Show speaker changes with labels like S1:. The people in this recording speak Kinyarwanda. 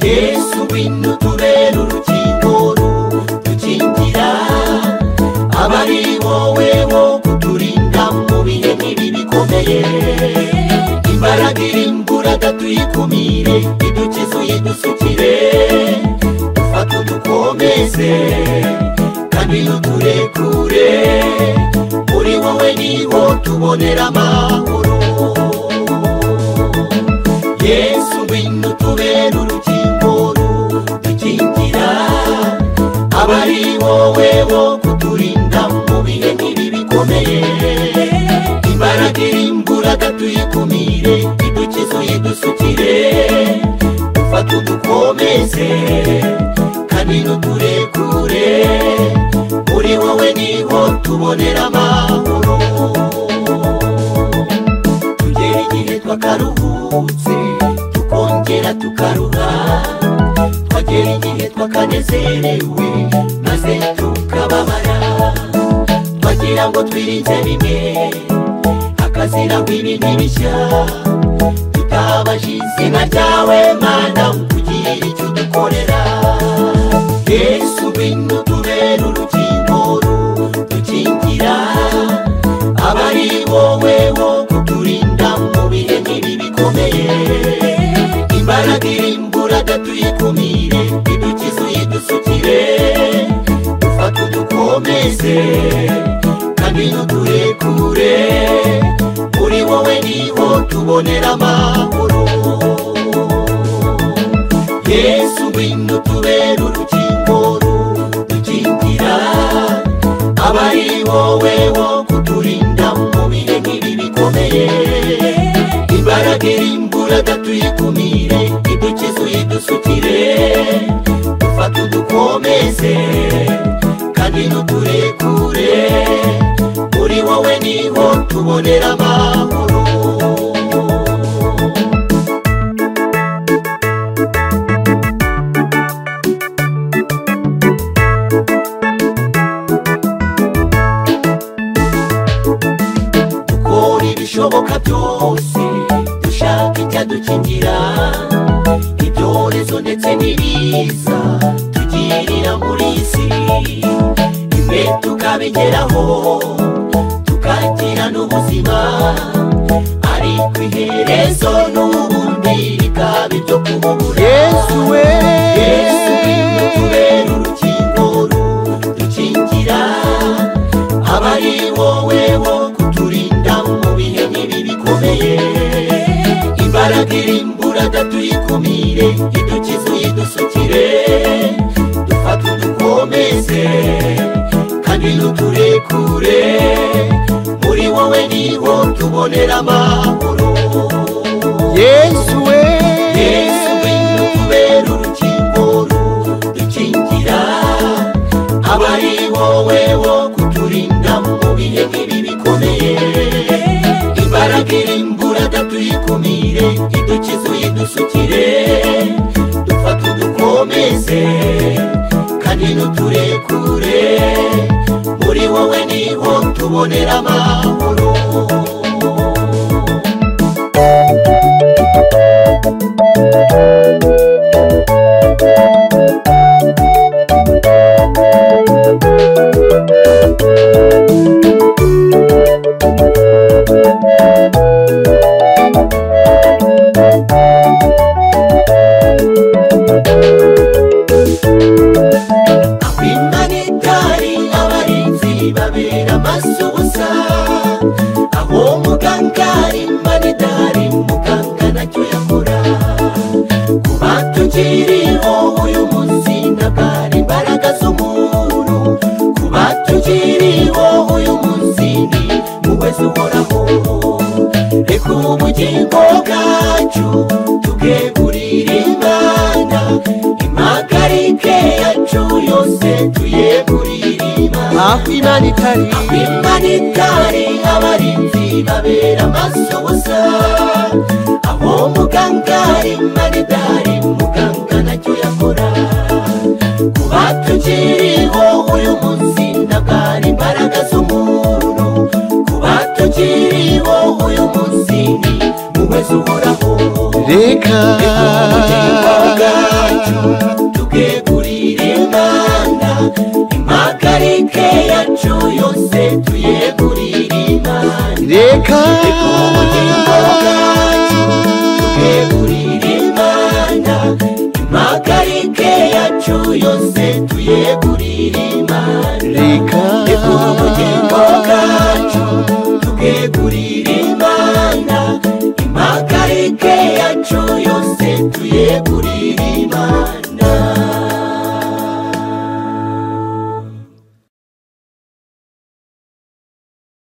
S1: Yesu ngwino tubere urukingo rudukingira abari wowe wo kuturinda mu bihe nk'ibi bikomeye imbaraga irimburaga tuyikumire idukize uyidusukire dufate udukomeze kandi nuturekure muri wowe niho tubonera amahoro Yesu ngwino tubere urukingo rudukingira abari wowe wo kuturinda mu bihe nk'ibi bikomeye imbaraga irimburaga tuyikumire idukize uyidusukire dufate udukomeze kandi nuturekure muri wowe niho tubonera amahoro tugera igihe twakaruhutse tukongera tukaruha twagera igihe twakanezerewe maze tukababara twagira ngo twirinze bimwe hakazira ibintu bishya tutabaje izina ryawe Mana kugira icyo dukorera Yesu ngwino tubere urukingo rudukingira abari wowe wo kuturinda mu bihe nk'ibi bikomeye imbaraga irimburaga tuyikumire idukize uyidusukire dufate udukomeze kandi nuturekure muri wowe niho tubonera amahoro Yesu ngwino tubere urukingo rudukingira abari wowe wo kuturinda mu bihe nk'ibi bikomeye imbaraga irimburaga tuyikumire idukize uyidusukire dufate udukomeze kandi nuturekure muri wowe niho tubonera amahoro ibishoboka byose dushaka icyadukingira ibyorezo ndetse n'ibiza tugirira muri isi imwe tukabigeraho tukagira n'ubuzima ariko iherezo n'ubundi rikaba ibyo kubura
S2: Yesu we
S1: Yesu ngwino tubere urukingo rudukingira abari wowe wo kuturinda mu bihe nk'ibi bikomeye imbaraga irimburaga tuyikumire idukize uyidusukire dufate udukomeze kandi nuturekure muri wowe niho tubonera amahoro
S2: Yesu we
S1: Yesu ngwino tubere urukingo rudukingira abari wowe wo kuturinda mu bihe nk'ibi bikomeye imbaraga irimburaga tuyikumire idukize uyidusukire dufate udukomeze kandi nuturekure muri wowe niho tubonera amahoro babera amaso gusa aho muganga imanidari muganga nacyo yakora kuba tukiriho uyu munsi ntabwo imbaraga z'umuntu kuba tukiriho uyu munsi ni muwezi uhoraho reka ubugingo bwacu tubwegurire Imana impagarike yacu yose tuyegurire
S2: aho Imana itari
S1: abarinzi babera amaso gusa aho muganga imanidari muganga nacyo yakora kuba tukiriho uyu munsi ntabwo imbaraga z'umuntu kuba tukiriho uyu munsi ni muwezi uhoraho
S2: reka
S1: ubugingo bwacu impagarike yacu yose tuyegurire Imana.
S2: reka
S1: ubugingo bwacu tubwegurire Imana, impagarike yacu yose tuyegurire Imana.
S2: reka
S1: ubugingo bwacu tubwegurire Imana, impagarike yacu yose tuyegurire